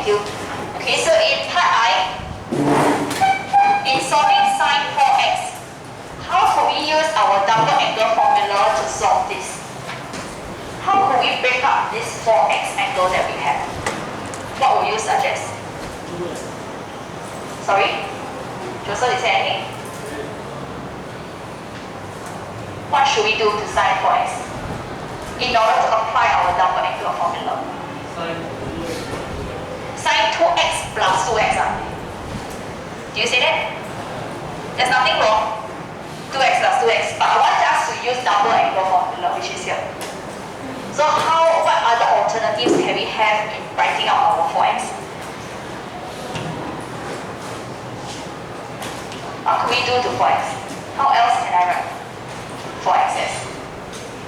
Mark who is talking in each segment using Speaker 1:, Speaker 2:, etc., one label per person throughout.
Speaker 1: Thank you. Okay, so in part I, in solving sine 4x, how could we use our double angle formula to solve this? How could we break up this 4x angle that we have? What would you suggest? Sorry? Joseph, is there anything? What should we do to sine 4x in order to apply our double angle formula? Sine 2x plus 2x. Do you see that? There's nothing wrong. 2x plus 2x. But I want us to use double angle formula, which is here. So what other alternatives can we have in writing out our 4x? What can we do to 4x? How else can I write 4x as?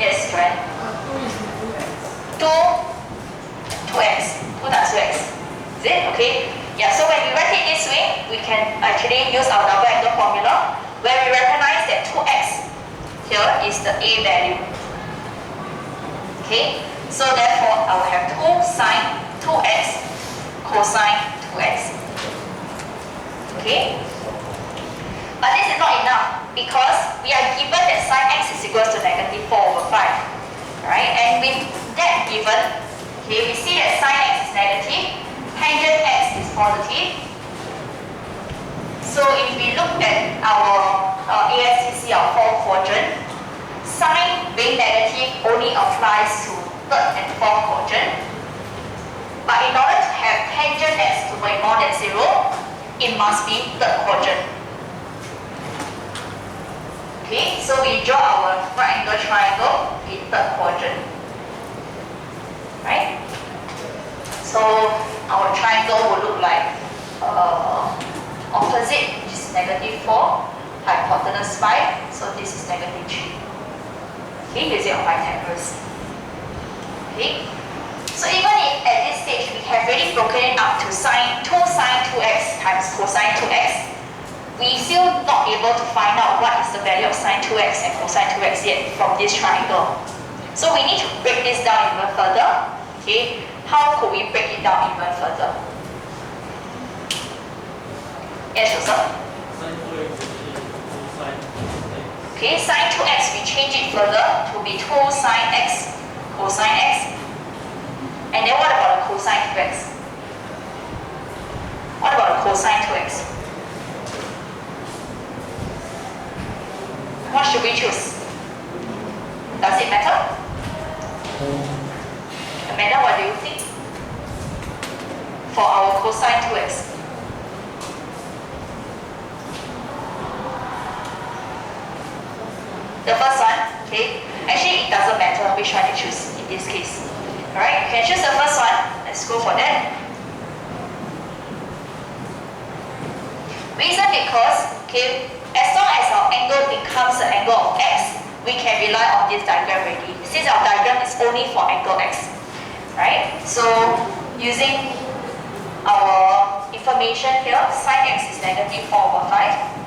Speaker 1: Yes, Joanne? 2x. 2 times 2x. Is it? Okay. Yeah, so when we write it this way, we can actually use our double angle formula where we recognize that 2x here is the A value. Okay, so therefore I will have 2 sine 2x cosine 2x. Okay, but this is not enough because we are given that sine x is equal to negative 4 over 5. Right, and with that given, okay, we see that sine x is negative, tangent x is positive. So if we look at our ASCC, our fourth quadrant, sine being negative only applies to third and fourth quadrant. But in order to have tangent x to be more than 0, it must be third quadrant. Okay, so we draw our right angle triangle in third quadrant. Right? So our triangle will look like opposite, which is negative 4, hypotenuse 5, so this is negative 3. Okay, using our Pythagoras. Okay, so even if at this stage we have already broken it up to 2 sine 2x times cosine 2x, we still not able to find out what is the value of sine 2x and cosine 2x yet from this triangle. So we need to break this down even further. Okay, how could we break it down even further? Yes, Joseph? Okay, sine 2x, we change it further to be 2 sine x cosine x. And then what about the cosine 2x? What about the cosine 2x? What should we choose? Does it matter? Amanda, what do you think? For our cosine 2x. The first one, okay, actually it doesn't matter which one you choose in this case. Alright, you can choose the first one. Let's go for that. Reason because, okay, as long as our angle becomes the angle of x, we can rely on this diagram already. Since our diagram is only for angle x. Right? So using our information here, sine x is negative 4 over 5.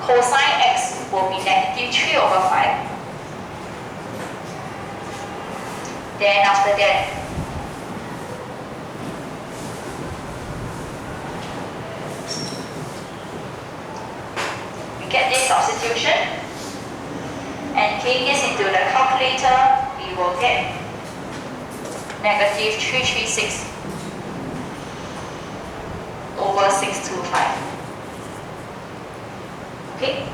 Speaker 1: Cosine x will be negative 3 over 5. Then after that, we get this substitution and keying this into the calculator, we will get negative 336 over 625. Okay?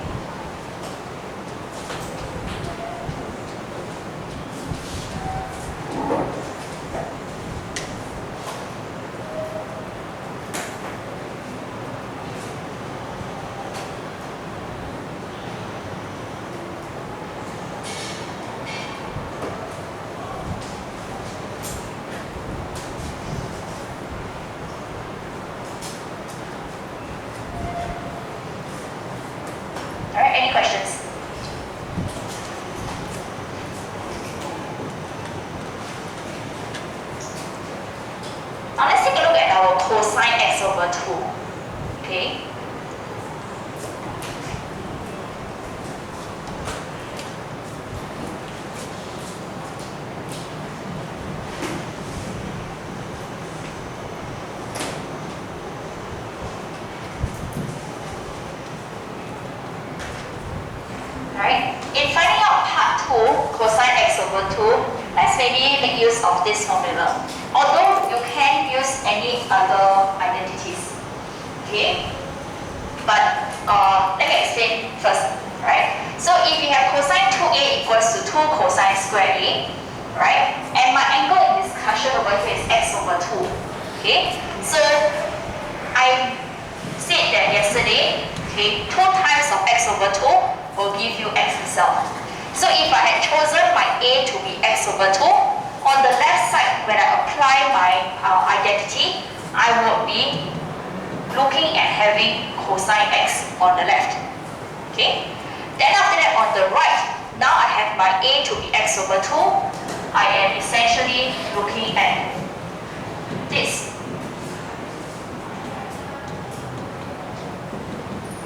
Speaker 1: Alright, any questions? Now let's take a look at our cosine x over 2. Okay? actually make use of this formula. Although you can use any other identities. Okay? But let me explain first. Right? So if you have cosine 2a equals to 2 cosine square a, right? And my angle in discussion over here is x over 2. Okay? So I said that yesterday, okay, 2 times of x over 2 will give you x itself. So if I had chosen my a to be x over 2, on the left side, when I apply my identity, I would be looking at having cosine x on the left. Okay? Then after that, on the right, now I have my a to be x over 2. I am essentially looking at this.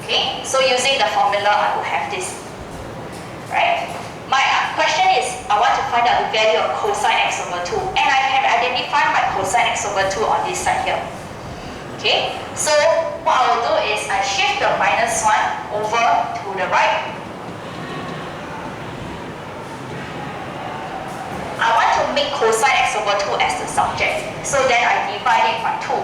Speaker 1: Okay, so using the formula, I will have this. Right? My question is, I want to find out the value of cosine x over 2, and I can identify my cosine x over 2 on this side here. Okay, so what I will do is I shift the minus 1 over to the right. I want to make cosine x over 2 as the subject, so then I divide it by 2.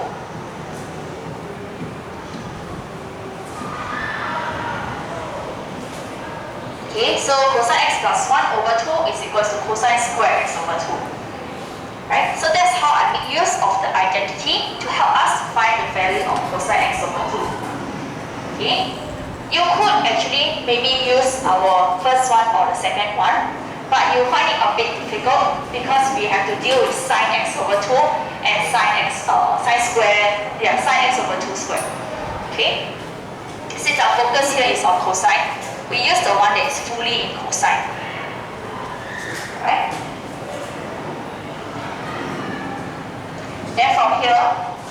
Speaker 1: Okay, so cosine x plus 1 over 2 is equals to cosine square x over 2. Right? So that's how I make use of the identity to help us find the value of cosine x over 2. Okay? You could actually maybe use our first one or the second one, but you find it a bit difficult because we have to deal with sine x over 2 and sine x over 2 squared. Okay? Since our focus here is on cosine, we use the one that is fully in cosine. Right? Then from here,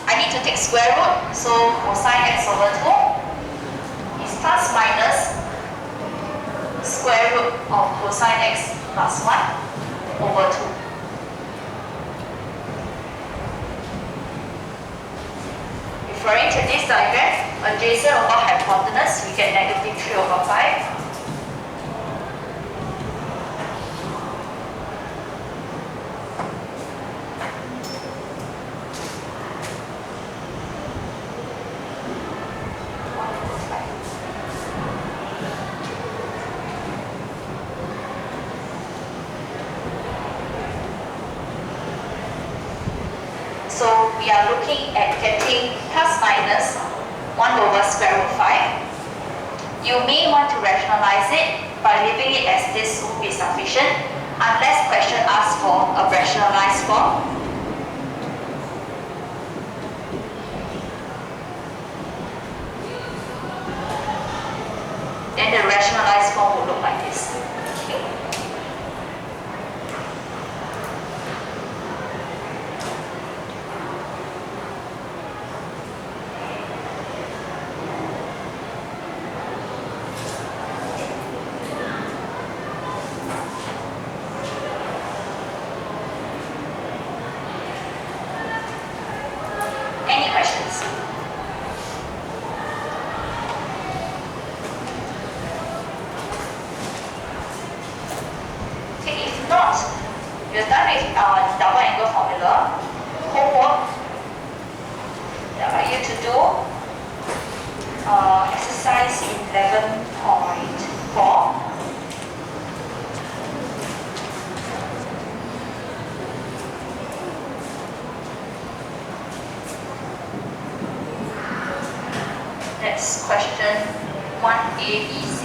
Speaker 1: I need to take square root, so cosine x over 2 is plus minus square root of cosine x plus 1 over 2. Referring to this diagram, adjacent over hypotenuse, we get negative 3 over 5. So we are looking at getting plus minus 1 over square root 5. You may want to rationalize it by leaving it as this would be sufficient, unless question asks for a rationalized form. Then the rationalized form will look like this. Okay. We're done with our double angle formula. Homework that I want you to do exercise 11.4. That's question 1A, B, C,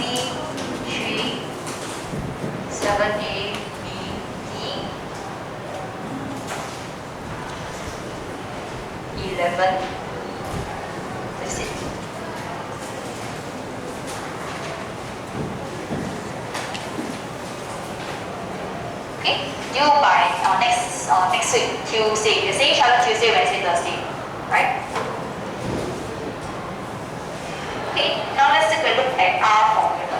Speaker 1: 3, 7A, B, D, 11. That's it. Okay, due by next week, Tuesday. You see each other Tuesday, Wednesday, Thursday, right? Okay, now let's take a look at R-Formula.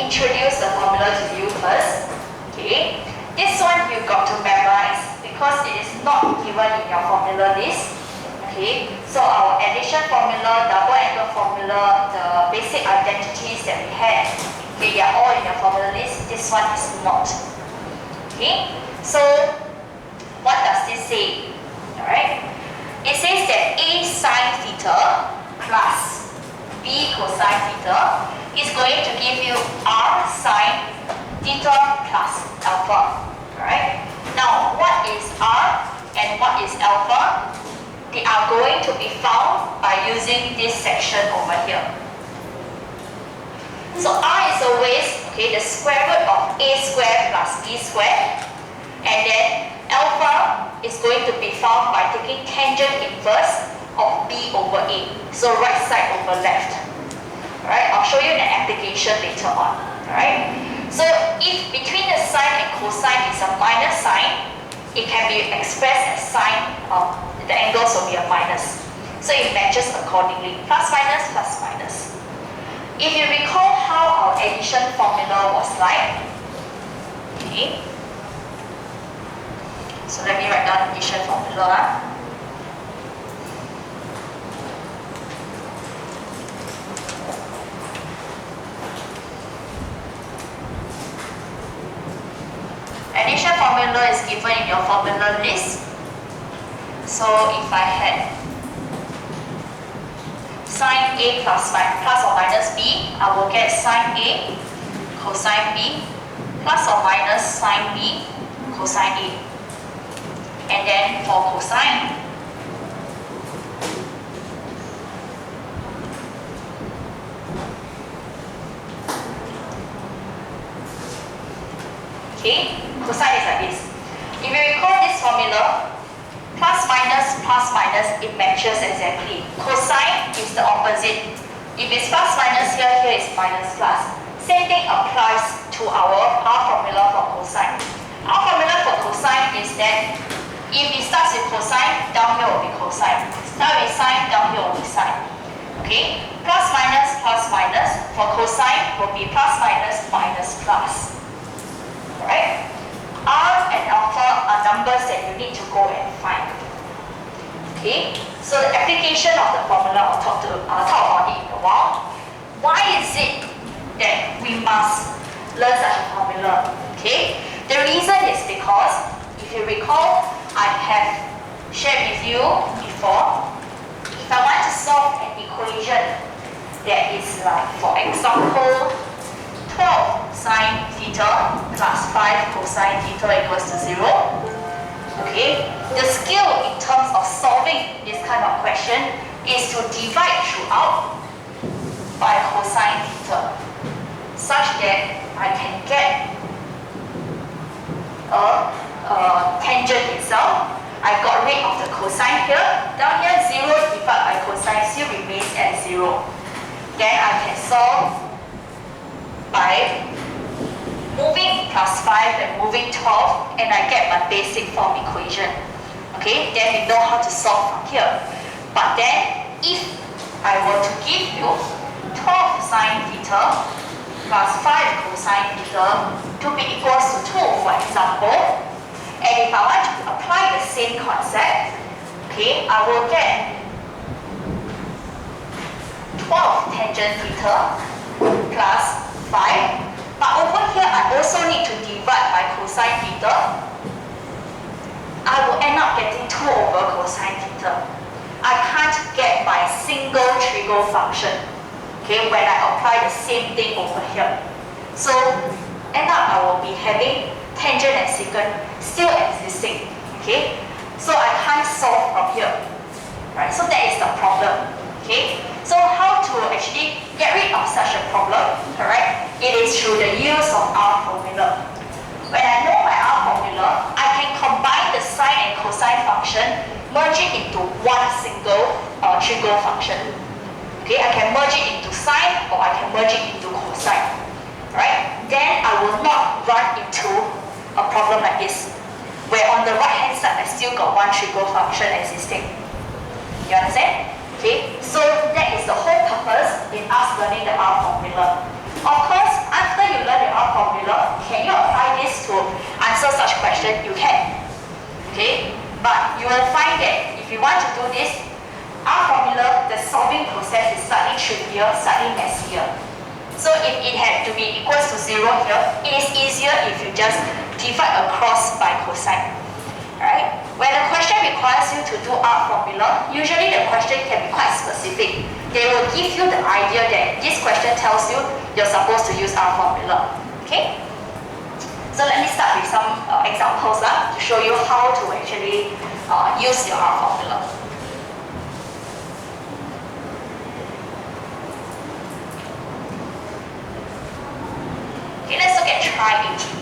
Speaker 1: introduce the formula to you first. Okay, this one you got to memorize because it is not given in your formula list. Okay, so our addition formula, double angle formula, the basic identities that we had, okay, they are all in your formula list. This one is not. Okay, so what does this say? Alright, it says that A sine theta plus B cosine theta is going to give you R sine theta plus alpha. Alright, now what is R and what is alpha? They are going to be found by using this section over here. So R is always, okay, the square root of A squared plus B squared, and then alpha is going to be found by taking tangent inverse of B over A. So right side over left. Alright, I'll show you an application later on. Alright, so if between the sine and cosine is a minus sign, it can be expressed as sine of the angles will be a minus. So it matches accordingly. Plus minus, plus minus. If you recall how our addition formula was like, okay. So let me write down addition formula. Addition formula is given in your formula list. So if I had sine A plus or minus B, I will get sine A cosine B plus or minus sine B cosine A. And then for cosine, okay, cosine is like this. If you recall this formula, plus minus, it matches exactly. Cosine is the opposite. If it's plus minus here, here is minus plus. Same thing applies to our R formula for cosine. R formula for cosine is that if it starts with cosine, down here will be cosine. Start with sine, down here will be sine. Okay? Plus minus, for cosine will be plus minus, minus plus. Alright? R and alpha are numbers that you need to go and find. Okay, so the application of the formula I'll talk about it in a while. Why is it that we must learn such a formula? Okay, the reason is because if you recall, I have shared with you before. If I want to solve an equation that is like, for example, 12 sine theta plus 5 cosine theta equals to 0. Okay, the skill in terms of solving this kind of question is to divide throughout by cosine theta, such that I can get a tangent itself. I got rid of the cosine here. Down here, 0 divided by cosine still remains at 0. Then I can solve by moving plus 5 and moving 12, and I get my basic form equation. Okay, then we know how to solve from here. But then, if I were to give you 12 sine theta plus 5 cosine theta to be equals to 2, for example, and if I want to apply the same concept, okay, I will get 12 tangent theta plus 5. But over here, I also need to divide by cosine theta. I will end up getting 2 over cosine theta. I can't get my single trigo function, okay, when I apply the same thing over here. So, end up I will be having tangent and secant still existing, okay. So I can't solve from here, right? So that is the problem, okay. So how to actually get rid of such a problem, alright? It is through the use of R-Formula. When I know my R-Formula, I can combine the sine and cosine function, merge it into one single trigo function. Okay, I can merge it into sine or I can merge it into cosine. Right? Then I will not run into a problem like this, where on the right hand side I still got one trigo function existing. You understand? Okay, so that is the whole purpose in us learning the R formula. Of course, after you R formula, can you apply this to answer such question? You can. Okay? But you will find that if you want to do this, R formula, the solving process is slightly trickier, slightly messier. So if it had to be equals to 0 here, it is easier if you just divide across by cosine. Right? When the question requires you to do R formula, usually the question can be quite specific. They will give you the idea that this question tells you you're supposed to use R formula. Okay? So let me start with some examples to show you how to actually use your R formula. Okay, let's look at tri-aging.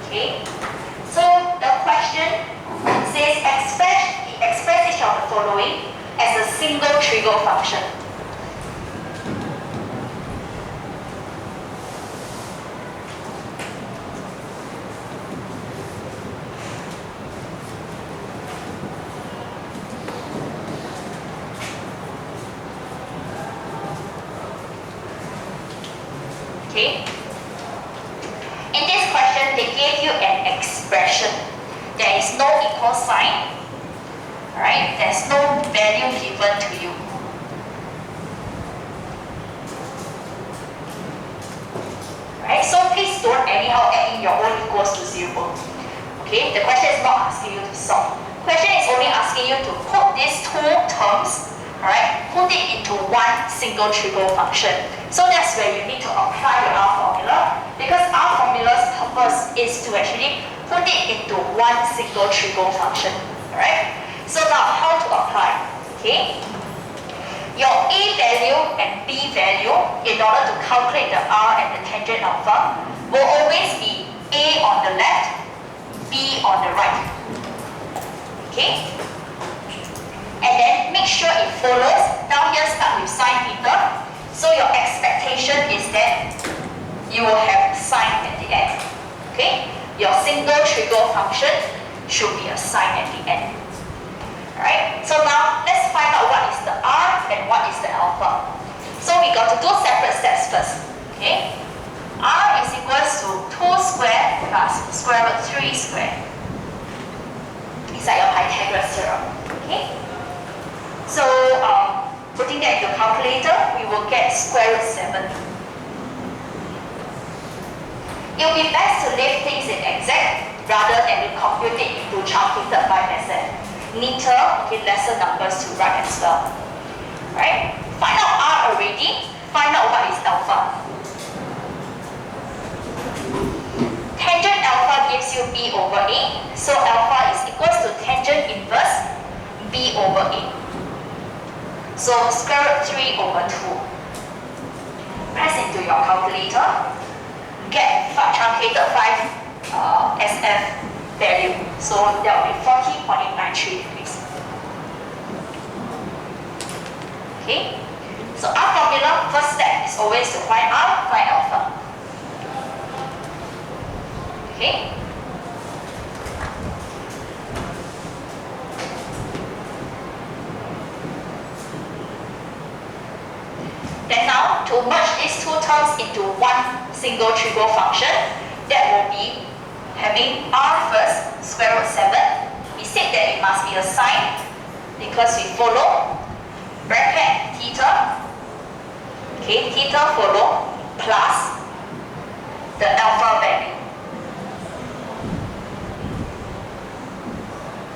Speaker 1: Okay, so the question says express each of the following as a single trivial function. Okay. In this question, they gave you an expression. There is no equal sign. Alright? There's no value given to you. Right? So please don't anyhow add in your own equals to 0. Okay? The question is not asking you to solve. The question is only asking you to put these two terms, alright, put it into one single trivial function. So that's where you need to apply your R formula, because R formula's purpose is to actually put it into one single trivial function. Alright? So now how to apply? Okay? Your A value and B value, in order to calculate the R and the tangent alpha, will always be A on the left, B on the right. Okay? And then make sure it follows. Down here start with sine theta. So your expectation is that you will have sine at the end. Okay? Your single trivial function should be a sine at the end. Alright? So now let's find out what is the R and what is the alpha. So we got to do separate steps first. Okay? R is equals to 2 squared plus square root 3 squared. It's like your Pythagoras theorem. Okay? So putting that into calculator, we will get square root 7. It will be best to leave things in exact rather than to compute it into truncated by method. Neater, okay, lesser numbers to write as well. Right? Find out R already, find out what is alpha. Tangent alpha gives you B over A, so alpha is equals to tangent inverse B over A. So square root 3 over 2. Press into your calculator, get truncated 5 SF value. So that will be 40.893 degrees. Okay? So R formula, first step is always to find R, find alpha. Okay? Then now, to merge these two terms into one single trivial function, that will be having R first, square root 7. We said that it must be a sine because we follow bracket theta. Okay, theta follow plus the alpha value.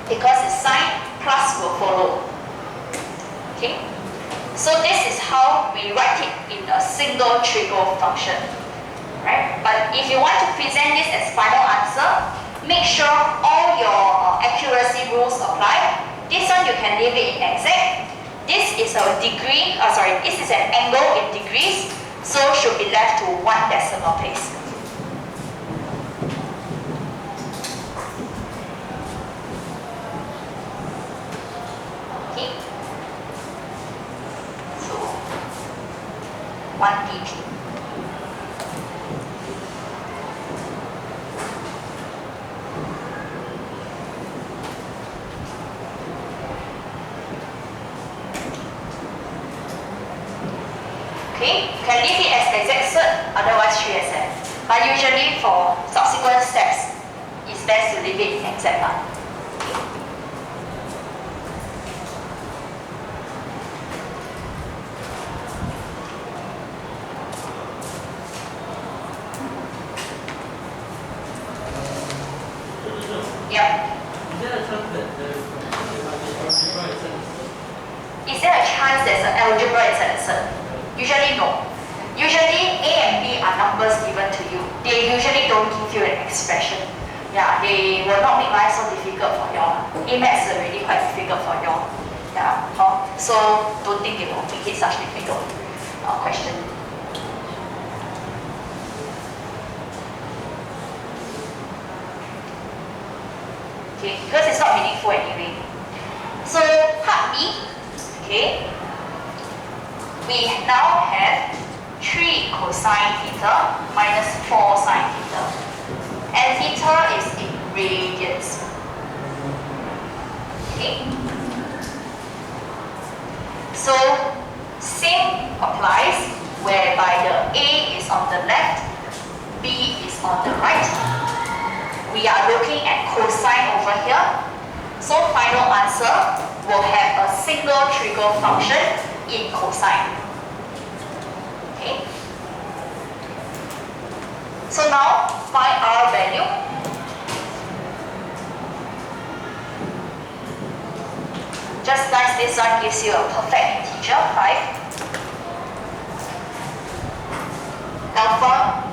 Speaker 1: Because it's sine, plus will follow. Okay? So this is how we write it in a single trivial function. Right? But if you want to present this as final answer, make sure all your accuracy rules apply. This one you can leave it in exact. This is a degree, this is an angle in degrees, so should be left to 1 decimal place. Okay, you can leave it as exact cert, otherwise 3SM. But usually for subsequent steps, it's best to leave it in exact one. Yep. Is there a chance there's an algebra inside the cert? Usually no. Usually A and B are numbers given to you. They usually don't give you an expression. Yeah, they will not make life so difficult for y'all. A-Maths is already quite difficult for y'all. Yeah, so don't think they will make it such difficult question. Okay, because it's not meaningful anyway. So part B, okay, we now have 3 cosine theta minus 4 sine theta. And theta is in radians. Okay. So same applies whereby the A is on the left, B is on the right. We are looking at cosine over here. So final answer will have a single trigo function in cosine. Okay. So now find R value. Just nice, this one gives you a perfect integer, 5. Alpha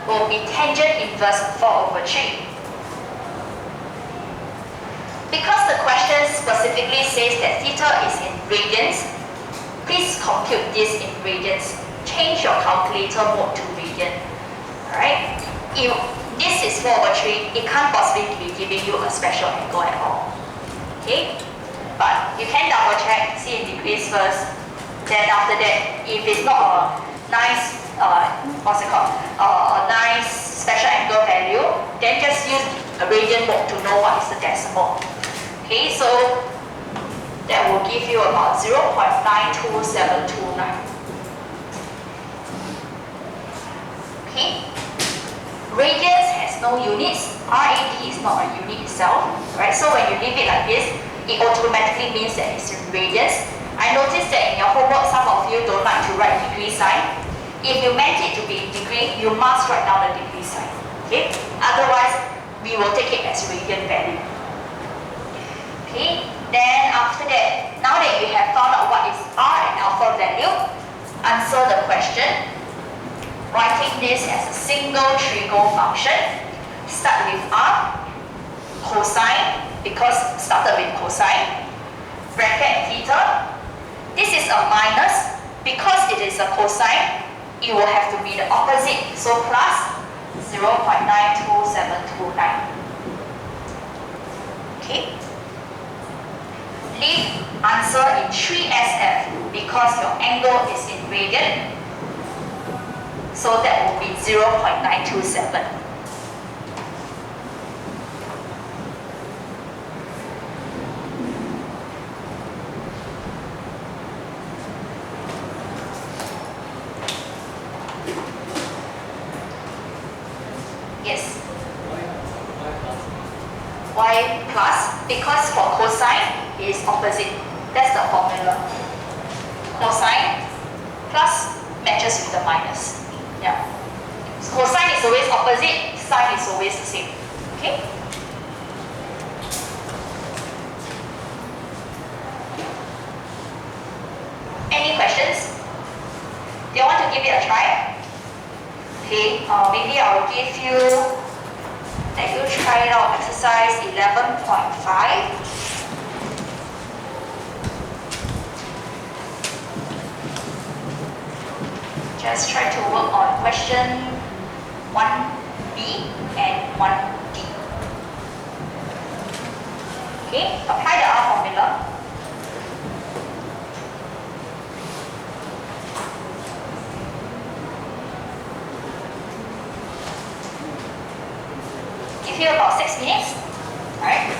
Speaker 1: will be tangent inverse 4/3. Because the question specifically says that theta is in radians, please compute this in radians. Change your calculator mode to radian. Alright? If this is 4/3, it can't possibly be giving you a special angle at all. Okay? But you can double check, see in degrees first. Then after that, if it's not a nice what's it called? A nice special angle value, then just use a radian mode to know what is the decimal. Okay, so that will give you about 0.92729. Okay, radians has no units. RAD is not a unit itself, right? So when you leave it like this, it automatically means that it's in radians. I noticed that in your homework, some of you don't like to write degree sign. If you meant it to be in degree, you must write down the degree sign. Okay? Otherwise, we will take it as radian value. Okay? Then after that, now that you have found out what is R and alpha value, answer the question. Writing this as a single trigo function. Start with R, cosine, because started with cosine. Bracket theta. This is a minus, because it is a cosine. It will have to be the opposite, so plus 0.92729. Okay? Leave answer in 3SF because your angle is in radian. So that will be 0.927. Yes. Y plus, because for cosine is opposite. That's the formula. Cosine plus matches with the minus. Yeah. So cosine is always opposite, sine is always the same. Okay? Any questions? Do you want to give it a try? Okay, maybe I'll give you, let you try it out, exercise 11.5. Just try to work on question 1B and 1D. Okay, apply the R formula. Give you about 6 minutes. Alright.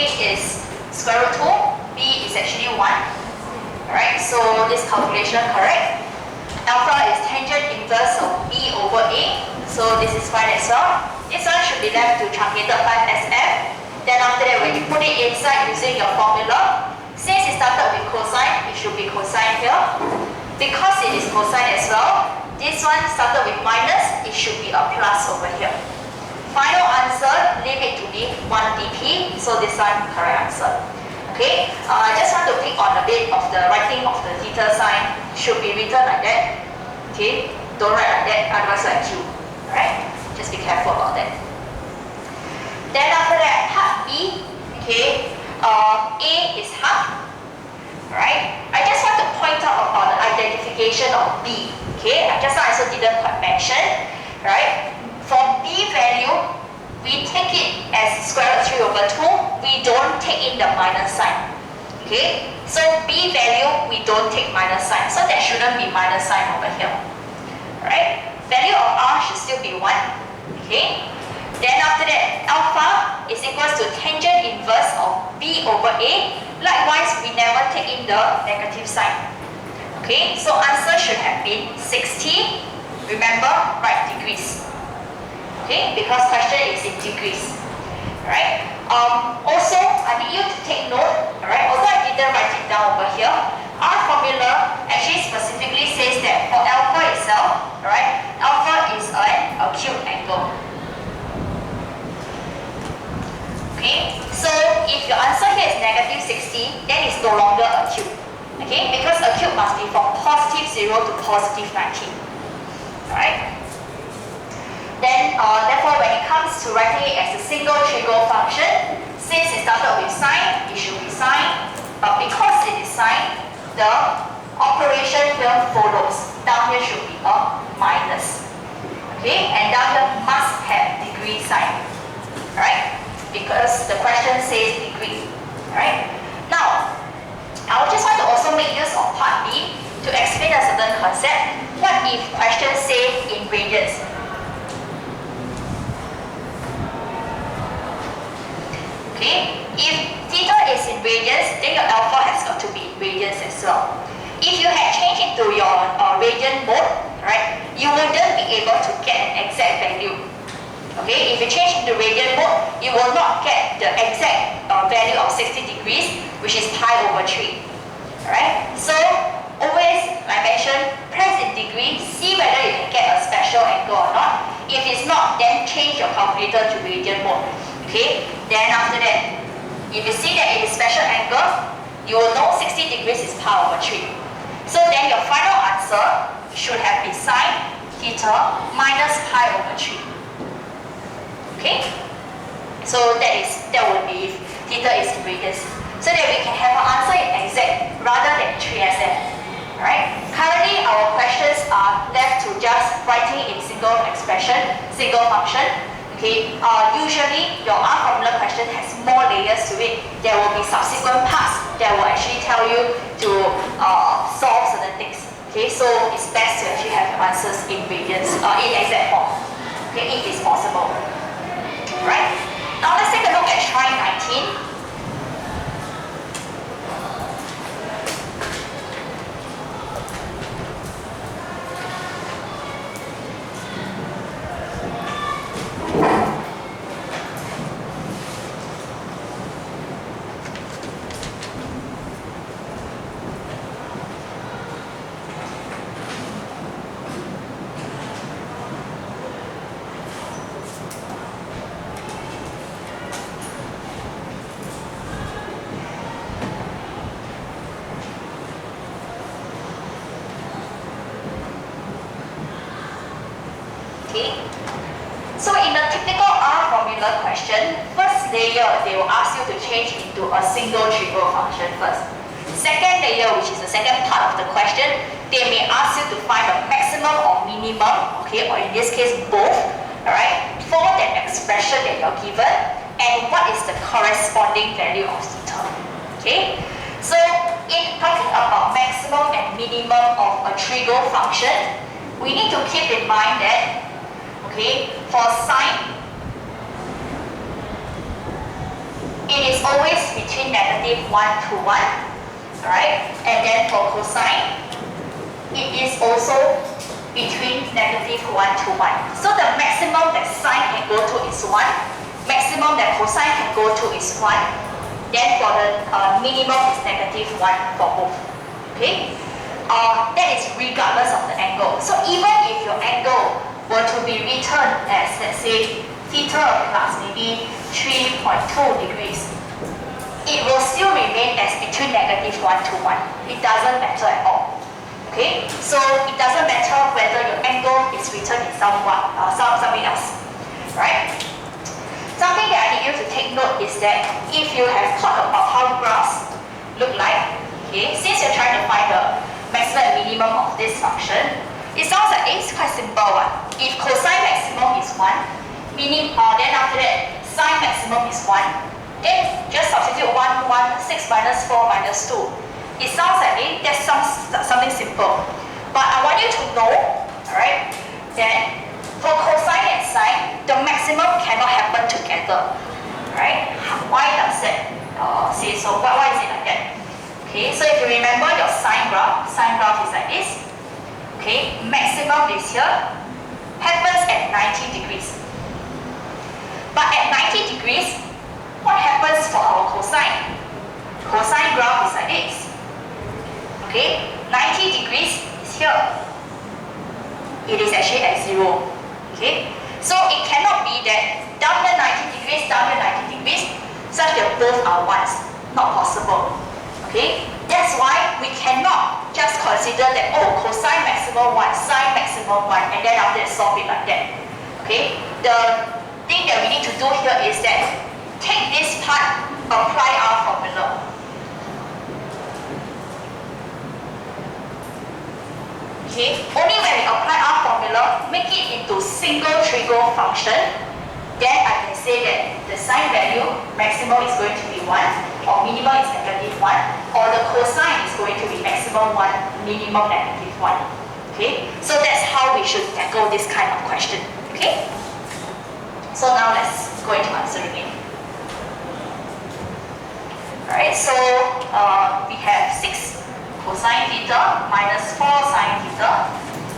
Speaker 1: is square root 2, B is actually 1. Alright, so this calculation correct. Alpha is tangent inverse of B over A, so this is fine as well. This one should be left to truncated 5SF. Then after that, when you put it inside using your formula, since it started with cosine, it should be cosine here. Because it is cosine as well, this one started with minus, it should be a plus over here. Final answer, leave it to be 1 dp, so this one correct answer. Okay, I just want to click on a bit of the writing of the theta sign. Should be written like that. Okay, don't write like that, otherwise like Q. Alright, just be careful about that. Then after that, part B. Okay, A is half. Alright, I just want to point out about the identification of B. Okay, I just also didn't quite mention. Right, for B value, we take it as square root 3 over 2. We don't take in the minus sign. Okay, so B value, we don't take minus sign. So there shouldn't be minus sign over here. Right, value of R should still be 1. Okay, then after that, alpha is equals to tangent inverse of B over A. Likewise, we never take in the negative sign. Okay, so answer should have been 60. Remember, write degrees. Okay, because question is in degrees. Alright. Also, I need you to take note. Alright, although I didn't write it down over here, our formula actually specifically says that for alpha itself, alright, alpha is an acute angle. Okay, so if your answer here is negative 60, then it's no longer acute. Okay, because acute must be from positive 0 to positive 19. Alright. Then, therefore, when it comes to writing it as a single trigo function, since it started with sine, it should be sine. But because it is sine, the operation here follows. Down here should be a minus. Okay, and down here must have degree sign. Alright, because the question says degree. Alright. Now, I just want to also make use of part B to explain a certain concept. What if question say in radians? Okay, if theta is in radians, then your alpha has got to be in radians as well. If you had changed it to your radian mode, right, you wouldn't be able to get an exact value. Okay, if you change into radian mode, you will not get the exact value of 60 degrees, which is pi over 3. Alright, so always, like I mentioned, press in degree, see whether you can get a special angle or not. If it's not, then change your calculator to radian mode. Okay, then after that, if you see that it is special angle, you will know 60 degrees is pi over 3. So then your final answer should have been sine theta minus pi over 3. Okay, so that would be if theta is in radians. So that we can have an answer in exact rather than 3SF. Alright, currently our questions are left to just writing in single expression, single function. Okay, usually your R-Formula question has more layers to it. There will be subsequent parts that will actually tell you to solve certain things. Okay, so it's best to actually have your answers in radians, in exact form. Okay, if it's possible. Right? Now let's take a look at try 19. So in the typical R-Formula question, first layer they will ask you to change into a single trigo function first. Second layer, which is the second part of the question, they may ask you to find the maximum or minimum, okay, or in this case both, alright, for that expression that you're given, and what is the corresponding value of theta. Okay? So in talking about maximum and minimum of a trigo function, we need to keep in mind that, okay, for sine, it is always between negative 1 to 1. Alright? And then for cosine, it is also between negative 1 to 1. So the maximum that sine can go to is 1. Maximum that cosine can go to is 1. Then for the minimum is negative 1 for both. Okay? That is regardless of the angle. So even if your angle were to be written as, let's say, theta plus maybe 3.2 degrees, it will still remain as between negative 1 to 1. It doesn't matter at all. Okay? So it doesn't matter whether your angle is written in something else. Right? Something that I need you to take note is that if you have thought about how graphs look like, okay, since you're trying to find the maximum and minimum of this function, it sounds like it's quite simple. If cosine maximum is 1, meaning then after that sine maximum is 1, then just substitute 1, 6 minus 4 minus 2. It sounds like that's something simple. But I want you to know, alright, that for cosine and sine, the maximum cannot happen together. Right? Why does it say so? Why is it like that? Okay, so if you remember your sine graph is like this. Okay, maximum is here, happens at 90 degrees. But at 90 degrees, what happens for our cosine? Cosine graph is like this. Okay, 90 degrees is here. It is actually at 0. Okay, so it cannot be that down here 90 degrees, down here 90 degrees, such that both are 1s. Not possible. Okay, that's why we cannot just consider that, oh, cosine maximum 1, sine maximum 1, and then after that solve it like that. Okay, the thing that we need to do here is that take this part, apply our formula. Okay, only when we apply our formula, make it into single trigo function, then I can say that the sine value maximum is going to be 1, or minimum is negative 1, or the cosine is going to be maximum 1, minimum negative 1. Okay, so that's how we should tackle this kind of question. Okay, so now let's go into answering it. Alright, so we have 6 cosine theta minus 4 sine theta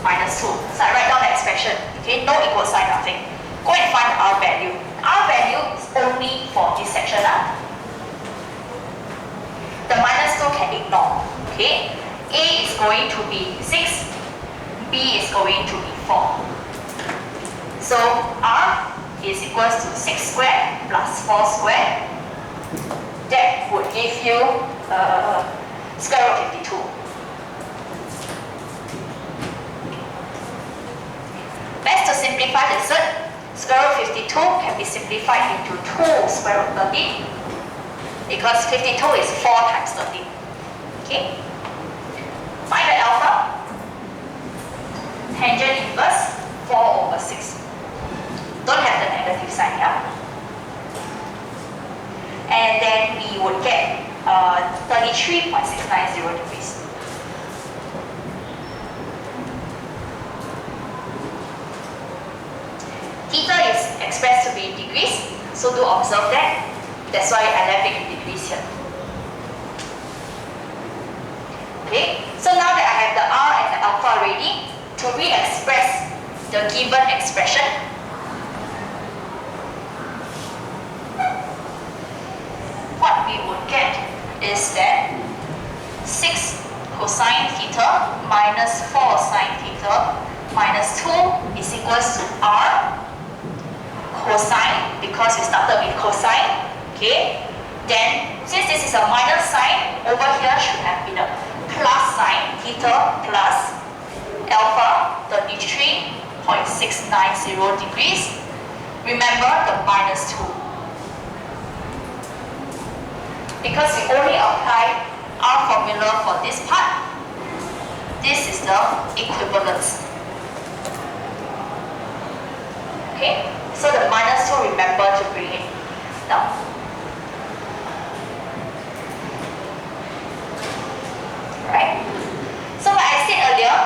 Speaker 1: minus 2. So I write down the expression. Okay, no equal sign, nothing. Go and find R value. R value is only for this section. The minus 2 can ignore. Okay, A is going to be 6, B is going to be 4. So R is equals to 6 squared plus 4 squared. That would give you square root of 52. Best to simplify the third. Square root of 52 can be simplified into 2 square root 13, because 52 is 4 times 13. Okay? Find the alpha. Tangent inverse 4 over 6. Don't have the negative sign here. And then we would get 33.690 degrees. Theta is expressed to be in degrees, so do observe that. That's why I left it in degrees here. Okay, so now that I have the R and the alpha ready, to re-express the given expression, what we would get is that 6 cosine theta minus 4 sine theta minus 2 is equals to R cosine, because we started with cosine. Okay, then since this is a minus sign, over here should have been a plus sign, theta plus alpha 33.690 degrees. Remember the minus 2. Because we only apply our formula for this part, this is the equivalence. Okay, so the minus 2, remember to bring it down. Right? So like I said earlier,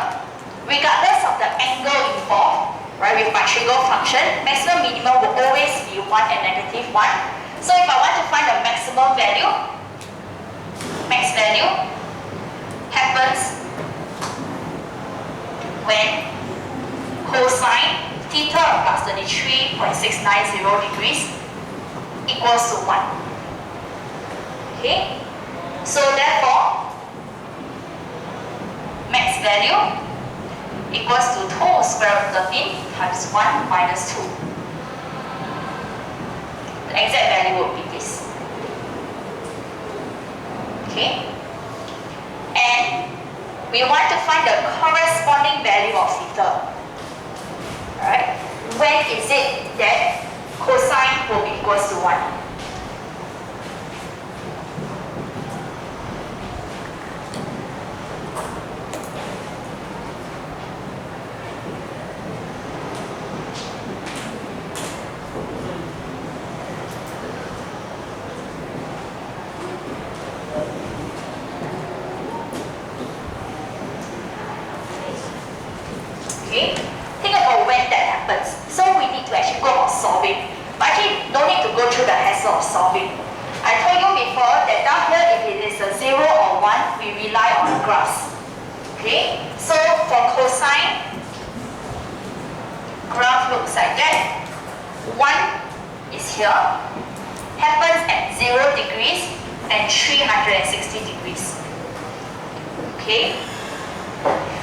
Speaker 1: regardless of the angle involved, right, with my trigo function, maximum minimum will always be 1 and negative 1. So if I want to find the maximum value, max value happens when cosine theta plus 33.690 degrees equals to 1. Okay? So therefore, max value equals to 2 square root 13 times 1 minus 2. The exact value would be this. Okay? And we want to find the corresponding value of theta. Alright? When is it that cosine will be equals to 1? Solving. I told you before that down here, if it is a 0 or 1, we rely on the graphs. Okay? So for cosine, graph looks like that. 1 is here, happens at 0 degrees and 360 degrees. Okay?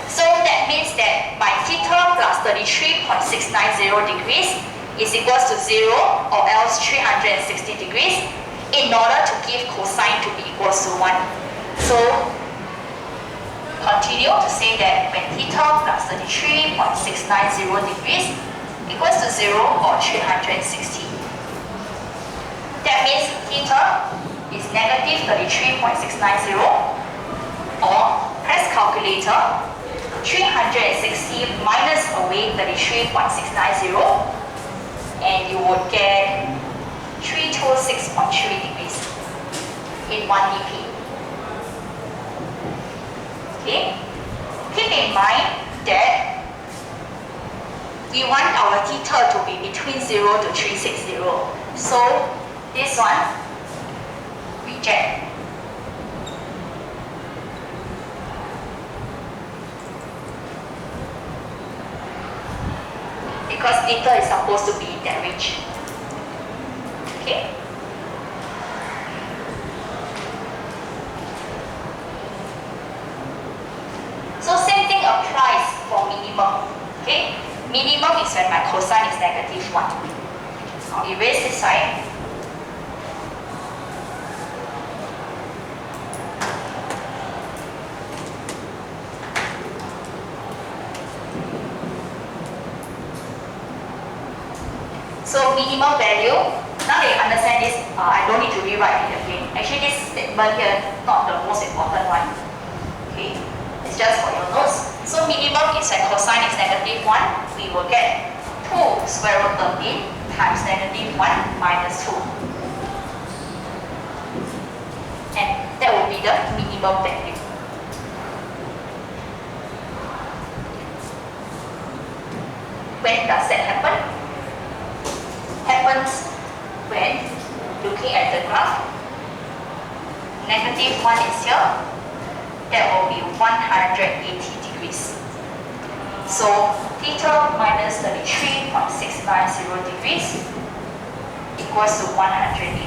Speaker 1: So that means that my theta plus 33.690 degrees is equals to 0 or else 360 degrees in order to give cosine to be equals to 1. So continue to say that when theta plus 33.690 degrees equals to 0 or 360. That means theta is negative 33.690 or press calculator 360 minus away 33.690 and you would get 326.3 degrees in 1 dp. Okay? Keep in mind that we want our theta to be between 0 to 360. So this one, reject. Because theta is supposed to be in that range. Okay? So same thing applies for minimum. Okay? Minimum is when my cosine is negative 1. I'll erase this side. So minimum value, now that you understand this, I don't need to rewrite it again. Actually this statement here, not the most important one. Okay, it's just for your notes. So minimum is when cosine is negative 1, we will get 2 square root 13 times negative 1 minus 2. And that will be the minimum value. When does that happen? Happens when looking at the graph, negative 1 is here, that will be 180 degrees. So theta minus 33.690 degrees equals to 180.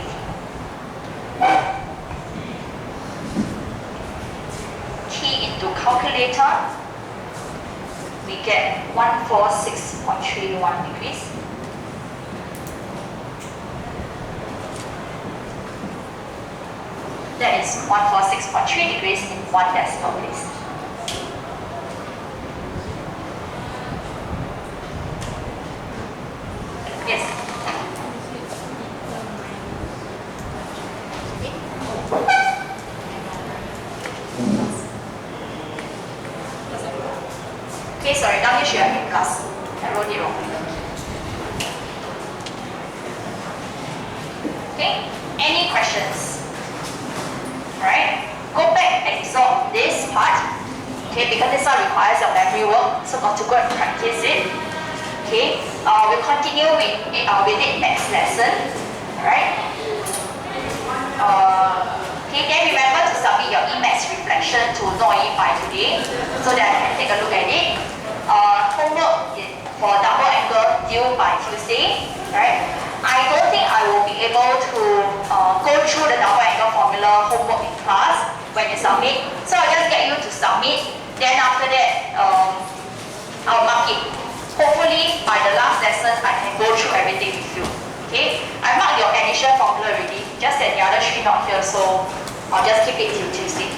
Speaker 1: Key into calculator, we get 146.31 degrees. That is 146.3 degrees in 1 decimal place. Yes? Okay, sorry, down here should have been plus. I wrote it wrong. Okay, any questions? Right? Go back and solve this part. Okay, because this one requires your memory work, so got to go and practice it. Okay, we'll continue with it next lesson. Alright? right? I don't think I will be able to go through the double angle formula homework in class when you submit. So I'll just get you to submit. Then after that, I'll mark it. Hopefully by the last lesson, I can go through everything with you. Okay? I marked your addition formula already, just that the other three not here, so I'll just keep it till Tuesday.